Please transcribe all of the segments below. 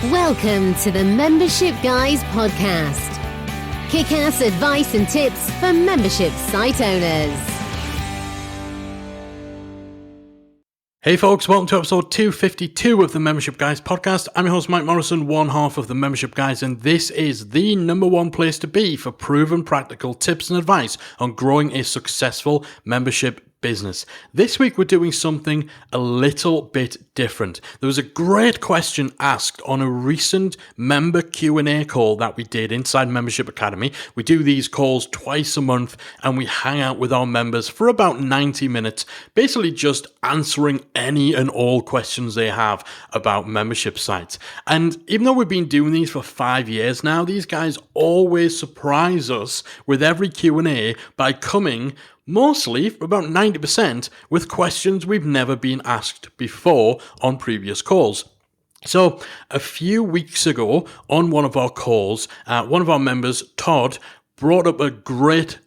Welcome to the Membership Guys podcast. Kick-ass advice and tips for membership site owners. Hey folks, welcome to episode 252 of the Membership Guys podcast. I'm your host Mike Morrison, one half of the Membership Guys, and this is the number one place to be for proven practical tips and advice on growing a successful membership business. This week we're doing something a little bit different. There was a great question asked on a recent member Q&A call that we did inside Membership Academy. We do these calls twice a month and we hang out with our members for about 90 minutes, basically just answering any and all questions they have about membership sites. And even though we've been doing these for 5 years now, these guys always surprise us with every Q&A by coming mostly, about 90%, with questions we've never been asked before on previous calls. So a few weeks ago on one of our calls, one of our members, Todd, brought up a great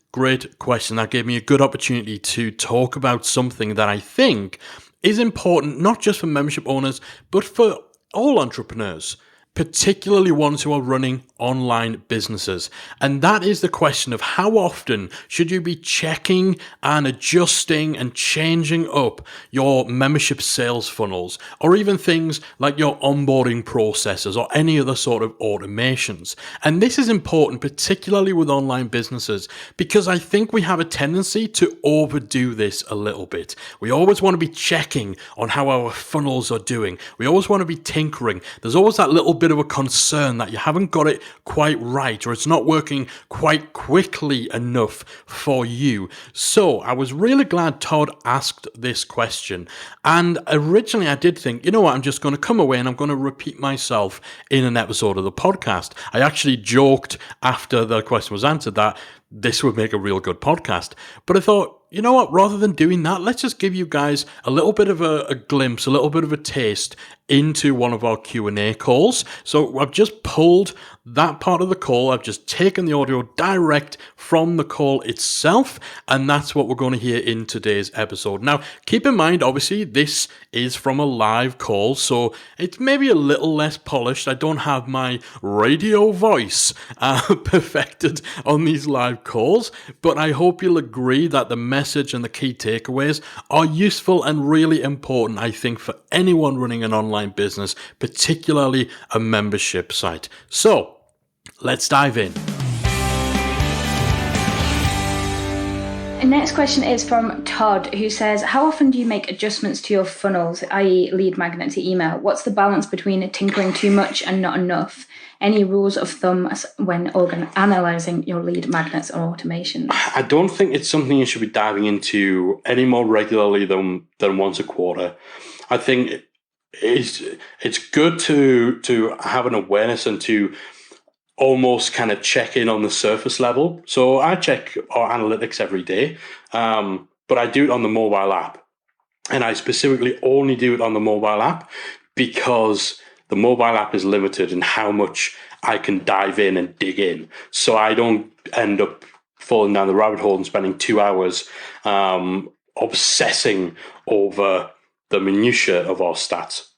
question that gave me a good opportunity to talk about something that I think is important, not just for membership owners, but for all entrepreneurs, particularly ones who are running online businesses. And that is the question of how often should you be checking and adjusting and changing up your membership sales funnels, or even things like your onboarding processes or any other sort of automations. And this is important, particularly with online businesses, because I think we have a tendency to overdo this a little bit. We always want to be checking on how our funnels are doing. We always want to be tinkering. There's always that little bit of a concern that you haven't got it quite right, or it's not working quite quickly enough for you. So I was really glad Todd asked this question. And originally I did think, you know what, I'm just going to come away and I'm going to repeat myself in an episode of the podcast. I actually joked after the question was answered that this would make a real good podcast. But I thought, you know what, rather than doing that, let's just give you guys a little bit of a glimpse, a little bit of a taste into one of our Q&A calls. So I've just pulled that part of the call. I've just taken the audio direct from the call itself, and that's what we're going to hear in today's episode. Now, keep in mind, obviously, this is from a live call, so it's maybe a little less polished. I don't have my radio voice perfected on these live calls, but I hope you'll agree that the message and the key takeaways are useful and really important, I think, for anyone running an online business, particularly a membership site. So let's dive in. The next question is from Todd, who says, how often do you make adjustments to your funnels, i.e. lead magnet to email? What's the balance between tinkering too much and not enough? Any rules of thumb when analyzing your lead magnets or automations? I don't think it's something you should be diving into any more regularly than once a quarter. I think it's good to have an awareness and to almost kind of check in on the surface level. So I check our analytics every day, but I do it on the mobile app. And I specifically only do it on the mobile app because the mobile app is limited in how much I can dive in and dig in. So I don't end up falling down the rabbit hole and spending 2 hours obsessing over the minutiae of our stats.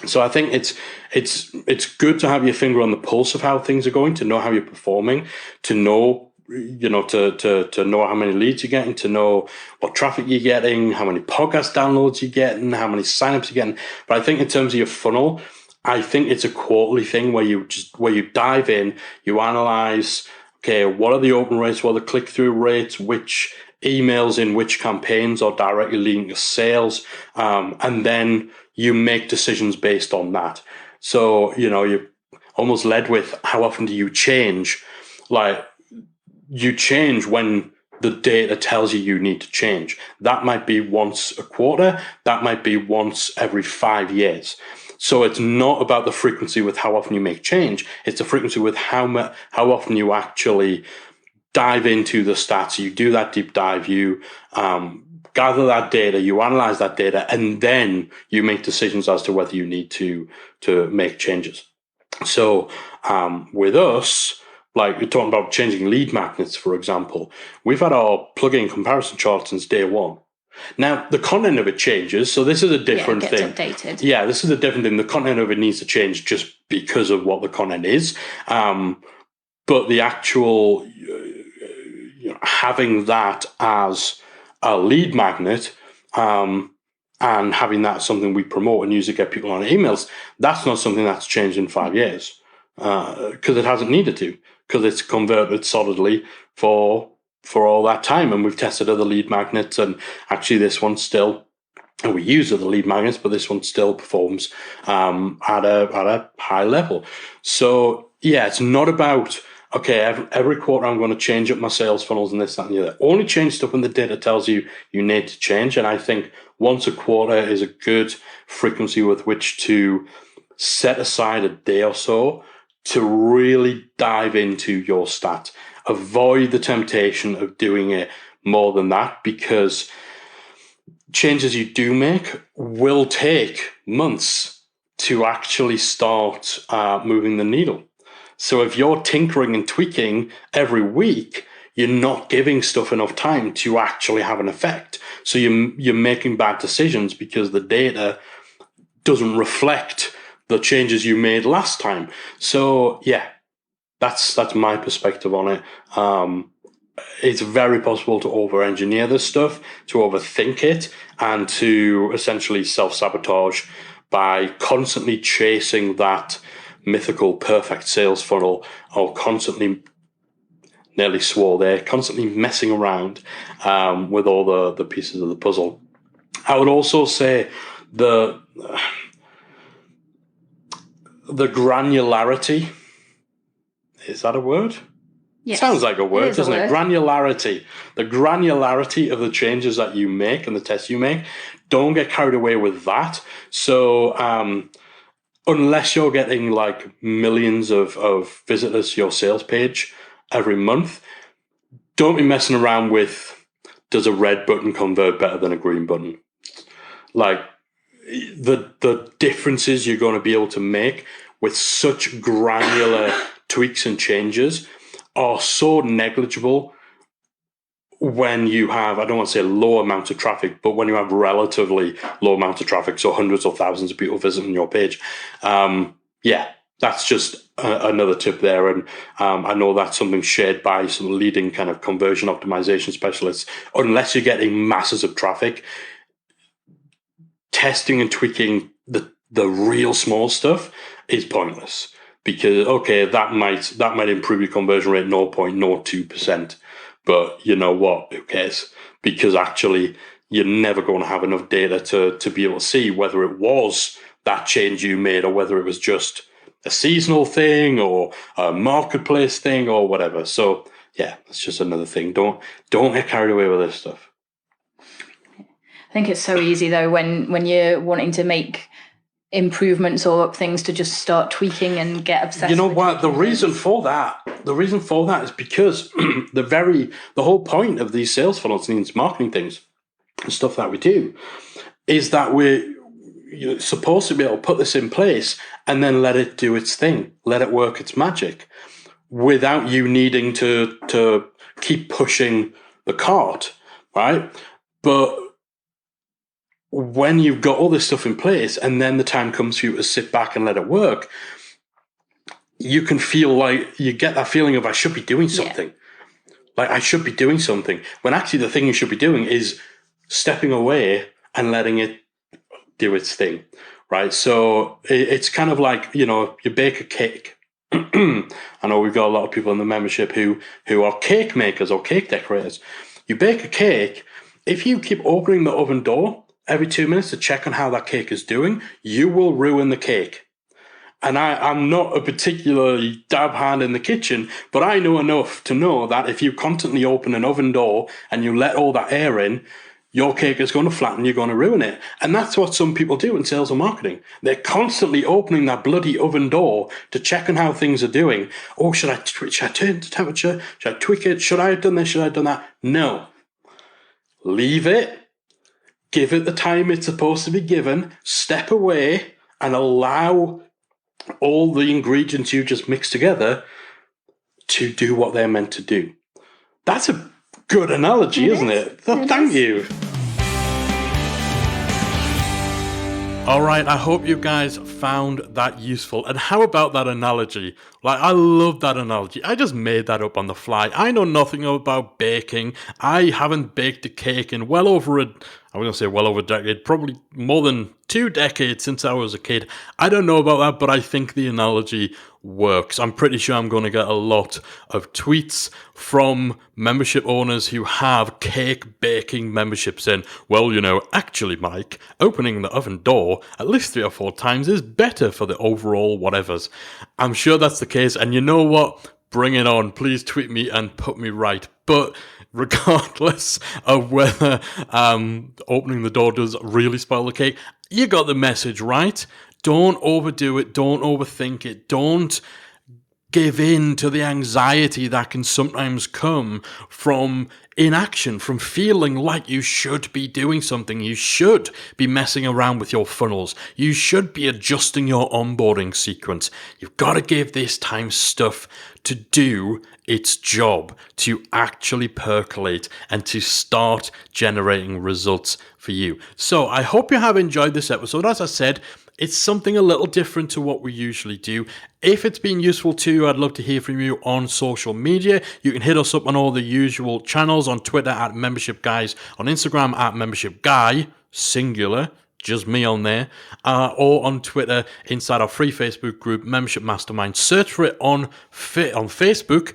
So I think it's good to have your finger on the pulse of how things are going, to know how you're performing, to know, to know how many leads you're getting, to know what traffic you're getting, how many podcast downloads you're getting, how many signups you're getting. But I think in terms of your funnel, I think it's a quarterly thing where you dive in, you analyze, okay, what are the open rates, what are the click-through rates, which emails in which campaigns are directly leading to sales, and then you make decisions based on that. So, you're almost led with how often do you change? Like, you change when the data tells you need to change. That might be once a quarter, that might be once every 5 years. So it's not about the frequency with how often you make change, it's the frequency with how often you actually dive into the stats. You do that deep dive, you gather that data, you analyze that data, and then you make decisions as to whether you need to make changes. So with us, like you're talking about changing lead magnets, for example, we've had our plugin comparison chart since day one. Now, the content of it changes, so this is a different it gets thing. Updated. Yeah, this is a different thing. The content of it needs to change just because of what the content is. But the actual having that as a lead magnet and having that something we promote and use to get people on emails, that's not something that's changed in 5 years because it hasn't needed to, because it's converted solidly for all that time. And we've tested other lead magnets, and actually this one still, and we use other lead magnets, but this one still performs at a high level. So yeah, it's not about, okay, every quarter I'm going to change up my sales funnels and this, that, and the other. Only change stuff when the data tells you need to change. And I think once a quarter is a good frequency with which to set aside a day or so to really dive into your stats. Avoid the temptation of doing it more than that, because changes you do make will take months to actually start moving the needle. So if you're tinkering and tweaking every week, you're not giving stuff enough time to actually have an effect. So you're making bad decisions because the data doesn't reflect the changes you made last time. So yeah, that's my perspective on it. It's very possible to over-engineer this stuff, to overthink it, and to essentially self-sabotage by constantly chasing that mythical perfect sales funnel, or constantly, nearly swore there, constantly messing around with all the pieces of the puzzle. I would also say the granularity, is that a word? Yes. Sounds like a word, doesn't it? Word. Granularity. The granularity of the changes that you make and the tests you make, don't get carried away with that. So unless you're getting like millions of visitors to your sales page every month, don't be messing around with, does a red button convert better than a green button? Like, the differences you're going to be able to make with such granular tweaks and changes are so negligible when you have, I don't want to say low amount of traffic, but when you have relatively low amount of traffic, so hundreds or thousands of people visiting your page. Yeah, that's just another tip there. And I know that's something shared by some leading kind of conversion optimization specialists. Unless you're getting masses of traffic, testing and tweaking the real small stuff is pointless, because okay, that might improve your conversion rate 0.02%, but you know what, who cares? Because actually you're never going to have enough data to be able to see whether it was that change you made or whether it was just a seasonal thing or a marketplace thing or whatever. So yeah, that's just another thing. Don't get carried away with this stuff. I think it's so easy though when you're wanting to make improvements or things to just start tweaking and get obsessed. You know what? The reason for that is because the whole point of these sales funnels and these marketing things and stuff that we do is that you're supposed to be able to put this in place and then let it do its thing, let it work its magic, without you needing to keep pushing the cart, right? But when you've got all this stuff in place and then the time comes for you to sit back and let it work, you can feel like you get that feeling of, I should be doing something. Yeah. Like I should be doing something. When actually the thing you should be doing is stepping away and letting it do its thing, right? So it's kind of like, you bake a cake. I know we've got a lot of people in the membership who are cake makers or cake decorators. You bake a cake, if you keep opening the oven door every 2 minutes to check on how that cake is doing, you will ruin the cake. And I'm not a particularly dab hand in the kitchen, but I know enough to know that if you constantly open an oven door and you let all that air in, your cake is going to flatten, you're going to ruin it. And that's what some people do in sales and marketing. They're constantly opening that bloody oven door to check on how things are doing. Oh, should I turn the temperature? Should I tweak it? Should I have done this? Should I have done that? No. Leave it. Give it the time it's supposed to be given, step away, and allow all the ingredients you just mixed together to do what they're meant to do. That's a good analogy, isn't it? Thank you. Alright, I hope you guys found that useful. And how about that analogy? Like, I love that analogy. I just made that up on the fly. I know nothing about baking. I haven't baked a cake in well over a decade, probably more than 2 decades since I was a kid. I don't know about that, but I think the analogy works. I'm pretty sure I'm going to get a lot of tweets from membership owners who have cake baking memberships in. Well, actually, Mike, opening the oven door at least 3 or 4 times is better for the overall whatevers. I'm sure that's the case, and you know what? Bring it on. Please tweet me and put me right. But regardless of whether opening the door does really spoil the cake, you got the message, right? Don't overdo it. Don't overthink it. Don't give in to the anxiety that can sometimes come from inaction, from feeling like you should be doing something. You should be messing around with your funnels. You should be adjusting your onboarding sequence. You've got to give this time stuff to do its job, to actually percolate and to start generating results for you. So I hope you have enjoyed this episode. As I said, it's something a little different to what we usually do. If it's been useful to you, I'd love to hear from you on social media. You can hit us up on all the usual channels, on Twitter at Membership Guys, on Instagram at Membership Guy, singular, just me on there, or on Twitter inside our free Facebook group, Membership Mastermind. Search for it on Facebook,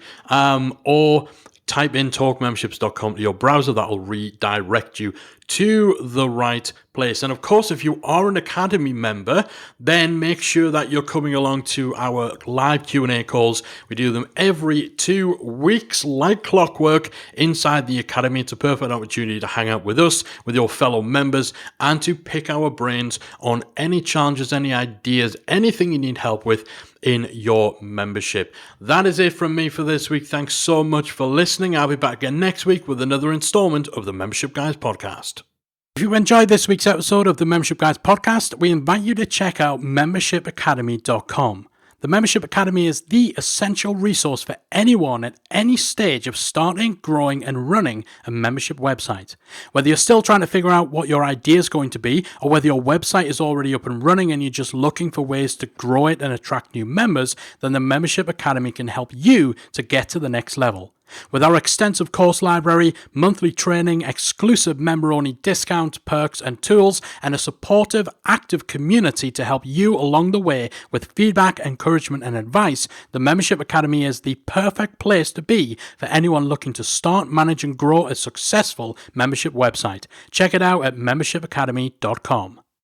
or type in talkmemberships.com to your browser. That'll redirect you to the right place. And of course, if you are an Academy member, then make sure that you're coming along to our live Q&A calls. We do them every 2 weeks, like clockwork, inside the Academy. It's a perfect opportunity to hang out with us, with your fellow members, and to pick our brains on any challenges, any ideas, anything you need help with in your membership. That is it from me for this week. Thanks so much for listening. I'll be back again next week with another installment of the Membership Guys podcast. If you enjoyed this week's episode of the Membership Guys podcast, we invite you to check out membershipacademy.com. The Membership Academy is the essential resource for anyone at any stage of starting, growing, and running a membership website. Whether you're still trying to figure out what your idea is going to be, or whether your website is already up and running and you're just looking for ways to grow it and attract new members, then the Membership Academy can help you to get to the next level. With our extensive course library, monthly training, exclusive member-only discounts, perks, and tools, and a supportive, active community to help you along the way with feedback, encouragement, and advice, the Membership Academy is the perfect place to be for anyone looking to start, manage, and grow a successful membership website. Check it out at membershipacademy.com.